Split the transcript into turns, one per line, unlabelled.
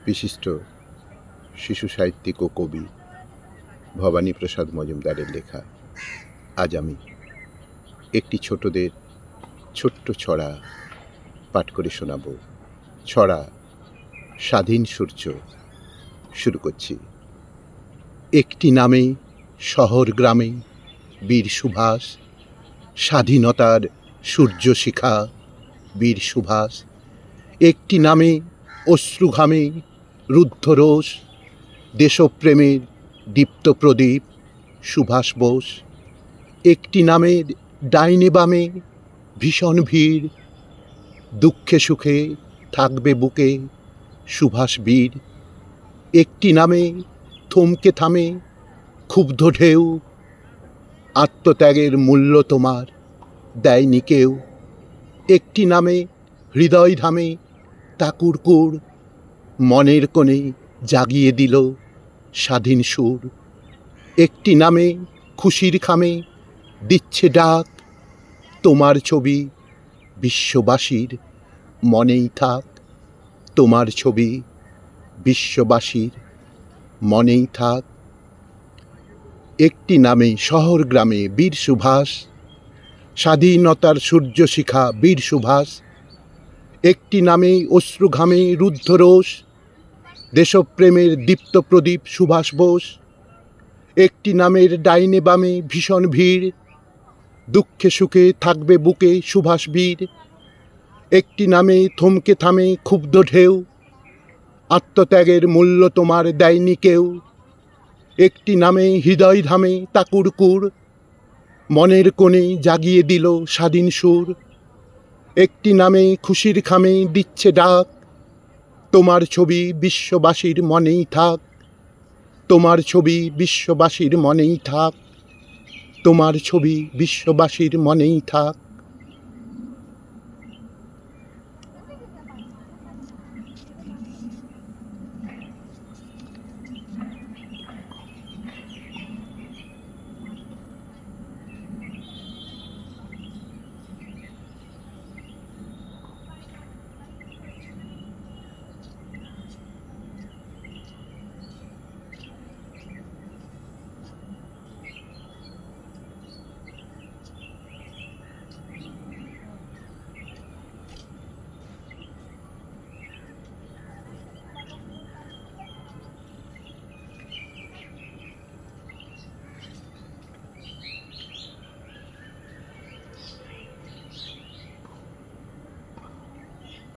বিশিষ্ট শিশু সাহিত্যিক ও কবি ভবানীপ্রসাদ মজুমদারের লেখা। আজ আমি একটি ছোটদের ছোট্ট ছড়া পাঠ করে শোনাব। ছড়া স্বাধীন সূর্য। শুরু করছি। একটি নামে শহর গ্রামে বীর সুভাষ, স্বাধীনতার সূর্য শিখা বীর সুভাষ। একটি নামে অশ্রুঘামে রুদ্ধ রোষ, দেশপ্রেমের দীপ্ত প্রদীপ সুভাষ বোস। একটি নামের ডাইনে বামে ভীষণ ভিড়, দুঃখে সুখে থাকবে বুকে সুভাষ বীর। একটি নামে থমকে থামে ক্ষুব্ধ ঢেউ, আত্মত্যাগের মূল্য তোমার দেয়নি কেউ। একটি নামে হৃদয় ধামে তাকুরকুর, মনের কোণে জাগিয়ে দিল স্বাধীন সুর। একটি নামে খুশির খামে দিচ্ছে ডাক, তোমার ছবি বিশ্ববাসীর মনেই থাক। তোমার ছবি বিশ্ববাসীর মনেই থাক। একটি নামে শহর গ্রামে বীর সুভাষ, স্বাধীনতার সূর্য শিখা বীর সুভাষ। একটি নামে অশ্রুঘামে রুদ্ধ রোষ, দেশপ্রেমের দীপ্ত প্রদীপ সুভাষ বোস। একটি নামের ডাইনে বামে ভীষণ ভিড়, দুঃখে সুখে থাকবে বুকে সুভাষ বীর। একটি নামে থমকে থামে ক্ষুব্ধ ঢেউ, আত্মত্যাগের মূল্য তোমার দেয়নি কেউ। একটি নামে হৃদয় ধামে তাকুরকুর, মনের কোণে জাগিয়ে দিল স্বাধীন সুর। একটি নামে খুশির খামে দিচ্ছে ডাক, তোমার ছবি বিশ্ববাসীর মনেই থাক। তোমার ছবি বিশ্ববাসীর মনেই থাক। তোমার ছবি বিশ্ববাসীর মনেই থাক।